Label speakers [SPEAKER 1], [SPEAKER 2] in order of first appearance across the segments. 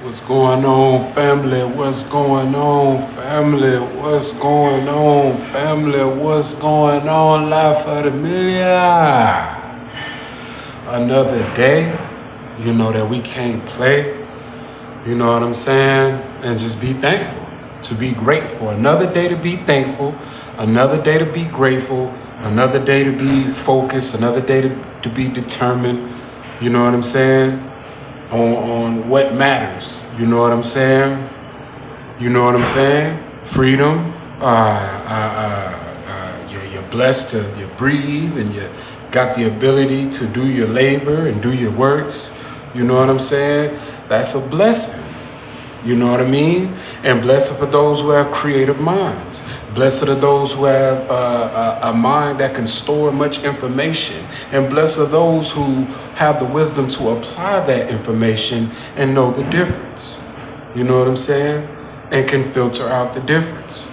[SPEAKER 1] What's going on, family? What's going on, family? What's going on, family? What's going on, Life of the Million? Another day, that we can't play, you know what I'm saying? And just be thankful, to be grateful. Another day to be thankful, another day to be grateful, another day to be focused, another day to be determined, you know what I'm saying? On what matters. You know what I'm saying? You know what I'm saying? Freedom. You're blessed to you breathe and you got the ability to do your labor and do your works. You know what I'm saying? That's a blessing. You know what I mean? And blessed for those who have creative minds. Blessed are those who have a mind that can store much information. And blessed are those who have the wisdom to apply that information and know the difference. You know what I'm saying? And can filter out the difference.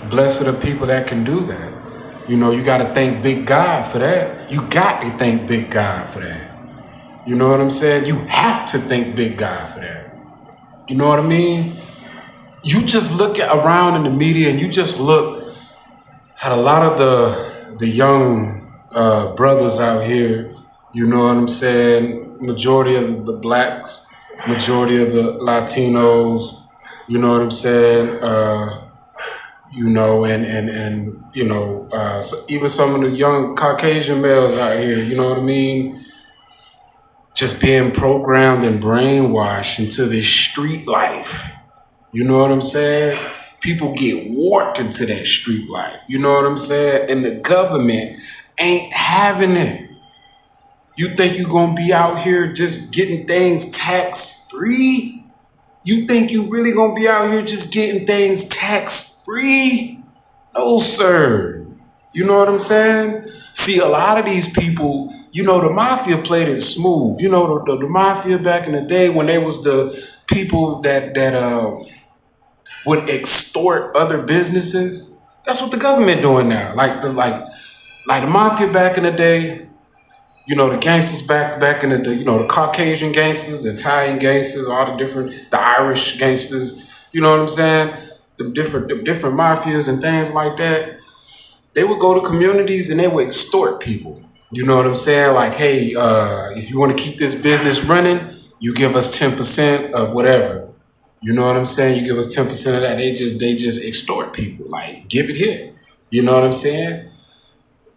[SPEAKER 1] Blessed are the people that can do that. You got to thank Big God for that. You got to thank Big God for that. You know what I'm saying? You have to thank Big God for that. You know what I mean? You just look around in the media and you just look at a lot of the young brothers out here, you know what I'm saying? Majority of the blacks, majority of the Latinos, you know what I'm saying? So even some of the young Caucasian males out here, you know what I mean? Just being programmed and brainwashed into this street life. You know what I'm saying? People get warped into that street life. You know what I'm saying? And the government ain't having it. You think you're going to be out here just getting things tax-free? You think you really going to be out here just getting things tax-free? No, sir. You know what I'm saying? See, a lot of these people, the mafia played it smooth. The mafia back in the day when they was the people that would extort other businesses. That's what the government doing now. Like the mafia back in the day, the gangsters back in the day, the Caucasian gangsters, the Italian gangsters, the Irish gangsters, you know what I'm saying? The different mafias and things like that. They would go to communities and they would extort people. You know what I'm saying? Like, hey, if you want to keep this business running, you give us 10% of whatever. You know what I'm saying? You give us 10% of that. They just extort people. Like, give it here. You know what I'm saying?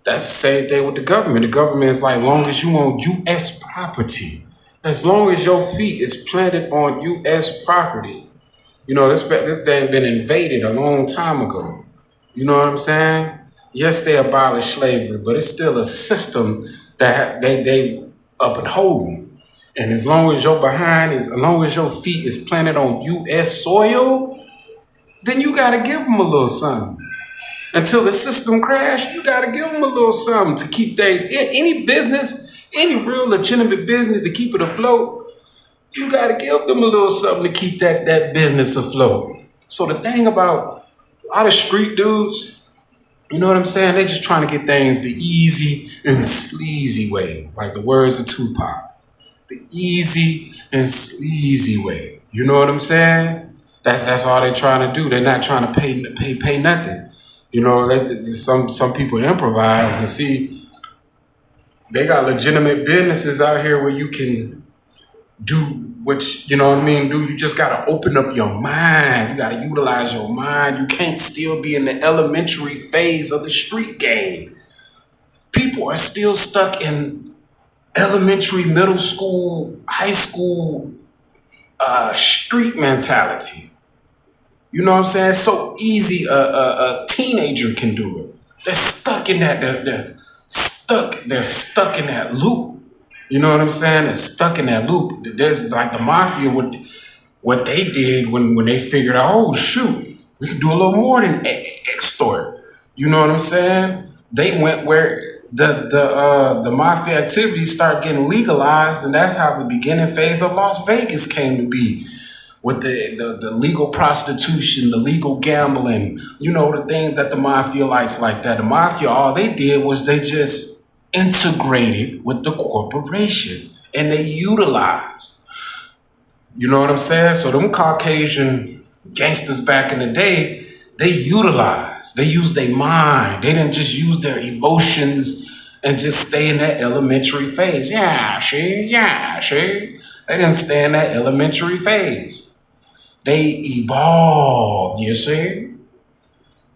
[SPEAKER 1] That's the same thing with the government. The government is like, long as you own U.S. property, as long as your feet is planted on U.S. property, this thing been invaded a long time ago. You know what I'm saying? Yes, they abolished slavery, but it's still a system that they up and holding. And as long as as long as your feet is planted on U.S. soil, then you got to give them a little something. Until the system crash, you got to give them a little something to keep any business, any real legitimate business to keep it afloat. You got to give them a little something to keep that business afloat. So the thing about a lot of street dudes, you know what I'm saying? They just trying to get things the easy and sleazy way, like the words of Tupac. The easy and sleazy way. You know what I'm saying? That's all they're trying to do. They're not trying to pay nothing. Some people improvise and see they got legitimate businesses out here where you can do what you just gotta open up your mind. You gotta utilize your mind. You can't still be in the elementary phase of the street game. People are still stuck in elementary, middle school, high school street mentality. You know what I'm saying? It's so easy a teenager can do it. They're stuck in that. They're stuck in that loop. You know what I'm saying? They're stuck in that loop. There's like the mafia. What they did when they figured out, oh shoot, we could do a little more than extort. You know what I'm saying? They went where the mafia activities start getting legalized, and that's how the beginning phase of Las Vegas came to be. With the legal prostitution, the legal gambling, the things that the mafia likes like that. The mafia, all they did was they just integrated with the corporation and they utilized You know what I'm saying? So them Caucasian gangsters back in the day, they used their mind. They didn't just use their emotions and just stay in that elementary phase. Yeah, she. They didn't stay in that elementary phase. They evolved, you see?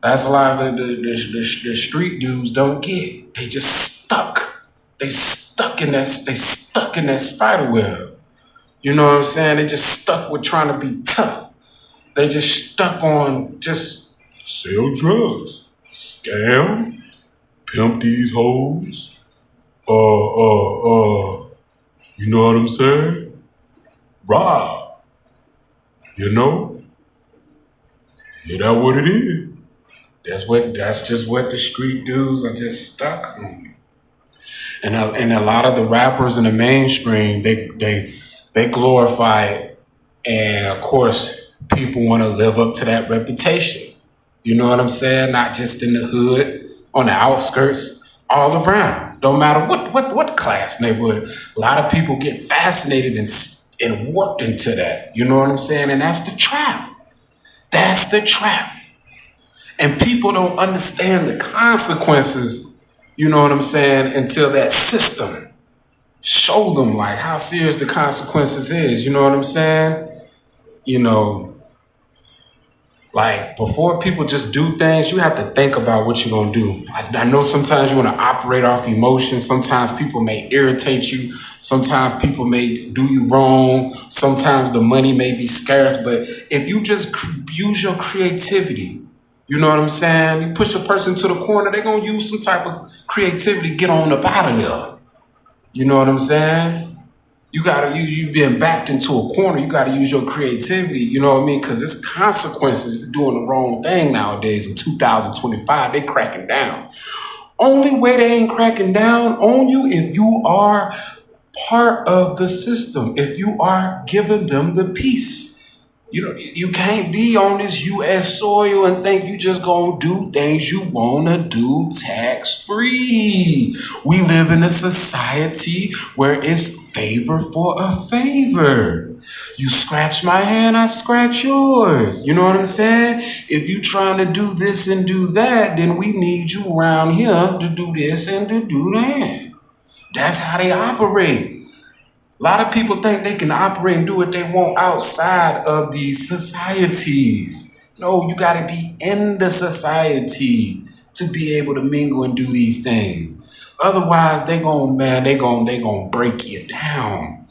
[SPEAKER 1] That's a lot of the street dudes don't get. They just stuck. They stuck in that spider web. You know what I'm saying? They just stuck with trying to be tough. They just stuck on just sell drugs, scam, pimp these hoes. You know what I'm saying? Rob, you know? Yeah, that what it is. That's just what the street dudes are just stuck on. And a lot of the rappers in the mainstream, they glorify it. And of course, people want to live up to that reputation. You know what I'm saying? Not just in the hood, on the outskirts, all around. Don't matter what class neighborhood. A lot of people get fascinated and warped into that. You know what I'm saying? And that's the trap. That's the trap. And people don't understand the consequences, you know what I'm saying, until that system show them like how serious the consequences is. You know what I'm saying? You know, like before people just do things, you have to think about what you're gonna do. I know sometimes you want to operate off emotion. Sometimes people may irritate you. Sometimes people may do you wrong. Sometimes the money may be scarce. But if you just use your creativity, you know what I'm saying? You push a person to the corner, they're gonna use some type of creativity to get on up out of there. You know what I'm saying? You gotta use you being backed into a corner. You gotta use your creativity. You know what I mean? Because it's consequences. You're doing the wrong thing nowadays in 2025. They cracking down. Only way they ain't cracking down on you if you are part of the system. If you are giving them the peace. You know, you can't be on this U.S. soil and think you just gonna do things you wanna do tax free. We live in a society where it's favor for a favor. You scratch my hand, I scratch yours. You know what I'm saying? If you trying to do this and do that, then we need you around here to do this and to do that. That's how they operate. A lot of people think they can operate and do what they want outside of these societies. No, you got to be in the society to be able to mingle and do these things. Otherwise, they gonna break you down.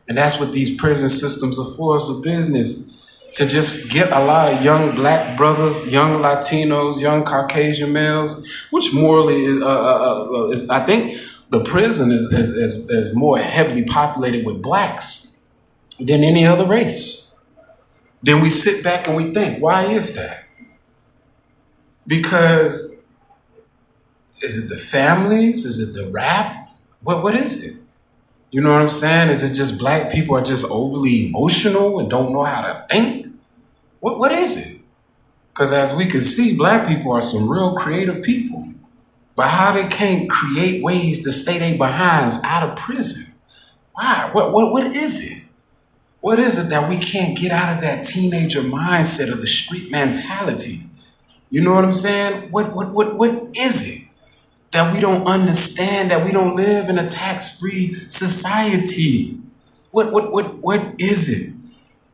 [SPEAKER 1] And that's what these prison systems are for, is a business. To just get a lot of young black brothers, young Latinos, young Caucasian males, which morally is I think the prison is more heavily populated with blacks than any other race. Then we sit back and we think, why is that? Because is it the families? Is it the rap? What is it? You know what I'm saying? Is it just black people are just overly emotional and don't know how to think? What is it? Because as we can see, black people are some real creative people. But how they can't create ways to stay their behinds out of prison? Why? What is it? What is it that we can't get out of that teenager mindset of the street mentality? You know what I'm saying? What is it that we don't understand, that we don't live in a tax-free society? What is it?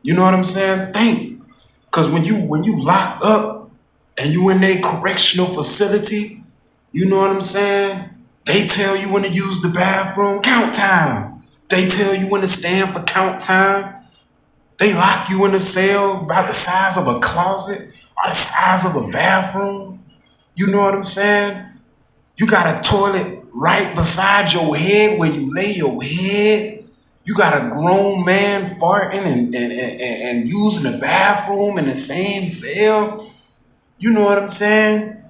[SPEAKER 1] You know what I'm saying? Think. Because when you lock up and you in a correctional facility, you know what I'm saying? They tell you when to use the bathroom, count time. They tell you when to stand for count time. They lock you in a cell about the size of a closet or the size of a bathroom. You know what I'm saying? You got a toilet right beside your head where you lay your head. You got a grown man farting and using the bathroom in the same cell. You know what I'm saying?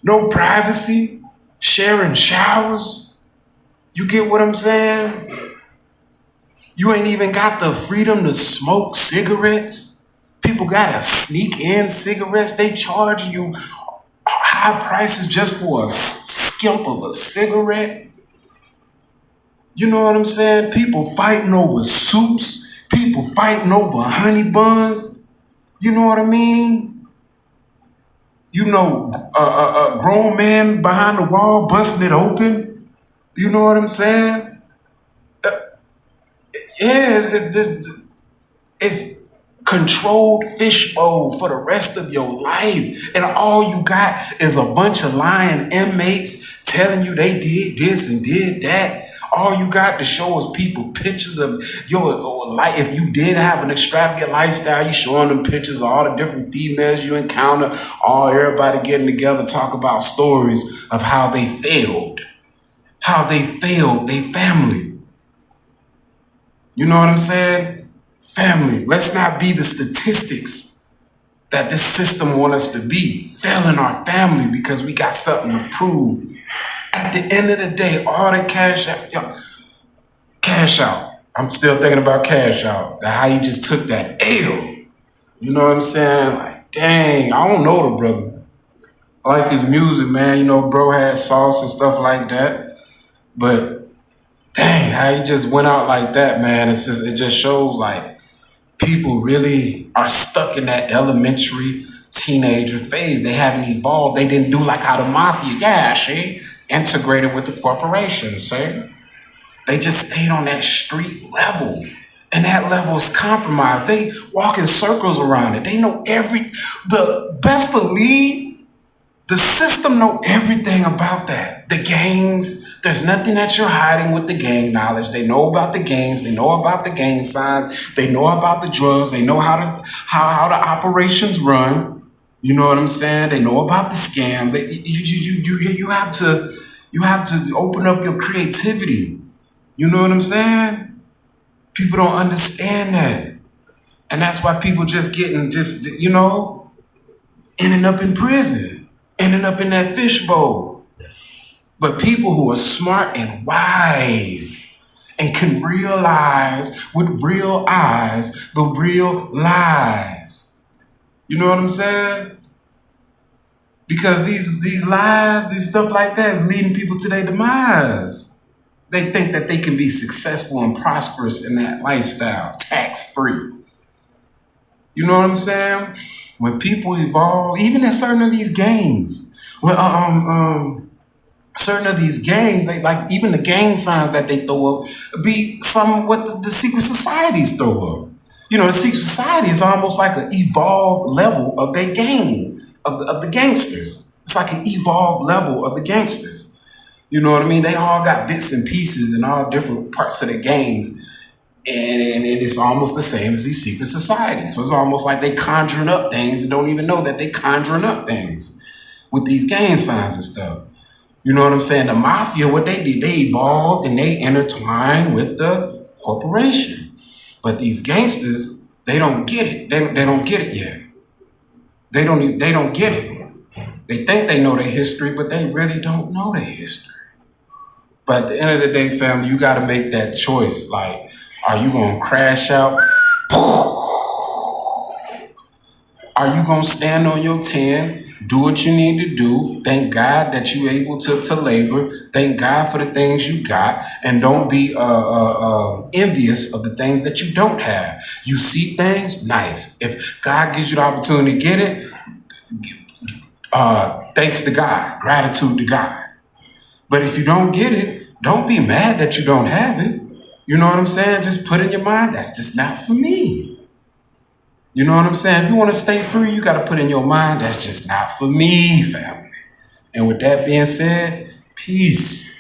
[SPEAKER 1] No privacy, sharing showers. You get what I'm saying? You ain't even got the freedom to smoke cigarettes. People gotta sneak in cigarettes. They charge you high prices just for a skimp of a cigarette. You know what I'm saying? People fighting over soups People fighting over honey buns. You know what I mean? You know, a grown man behind the wall busting it open. You know what I'm saying? Yeah, it's controlled fishbowl for the rest of your life. And all you got is a bunch of lying inmates telling you they did this and did that. All you got to show is people pictures of your life. If you did have an extravagant lifestyle, you showing them pictures of all the different females you encounter, all everybody getting together, talk about stories of how they failed their family. You know what I'm saying? Family. Let's not be the statistics that this system wants us to be. Failing our family because we got something to prove. At the end of the day, all the cash out. Yo, cash out. I'm still thinking about cash out. How he just took that L. You know what I'm saying? Like, dang, I don't know the brother. I like his music, man. You know, bro had sauce and stuff like that. But dang, how he just went out like that, man. It just shows like people really are stuck in that elementary teenager phase. They haven't evolved. They didn't do like how the mafia, integrated with the corporation, see? They just stayed on that street level. And that level is compromised. They walk in circles around it. They know the best believe the system know everything about that. The gangs, there's nothing that you're hiding with the gang knowledge. They know about the gangs. They know about the gang signs. They know about the drugs. They know how the operations run. You know what I'm saying? They know about the scam. You have to open up your creativity. You know what I'm saying? People don't understand that, and that's why people ending up in prison, ending up in that fishbowl. But people who are smart and wise and can realize with real eyes the real lies. You know what I'm saying? Because these lies, these stuff like that is leading people to their demise. They think that they can be successful and prosperous in that lifestyle, tax-free. You know what I'm saying? When people evolve, even in certain of these gangs, certain of these gangs, they like even the gang signs that they throw up be some what the secret societies throw up. You know, the secret society is almost like an evolved level of their gang, of the gangsters. It's like an evolved level of the gangsters. You know what I mean? They all got bits and pieces in all different parts of the gangs. And it's almost the same as these secret societies. So it's almost like they conjuring up things and don't even know that they conjuring up things with these gang signs and stuff. You know what I'm saying? The mafia, what they did, they evolved and they intertwined with the corporation. But these gangsters, they don't get it. They don't get it yet. They don't get it. They think they know their history, but they really don't know their history. But at the end of the day, family, you got to make that choice. Like, are you going to crash out? Are you going to stand on your 10? Do what you need to do. Thank God that you're able to labor. Thank God for the things you got. And don't be envious of the things that you don't have. You see things? Nice. If God gives you the opportunity to get it, thanks to God. Gratitude to God. But if you don't get it, don't be mad that you don't have it. You know what I'm saying? Just put in your mind, that's just not for me. You know what I'm saying? If you want to stay free, you got to put in your mind, that's just not for me, family. And with that being said, peace.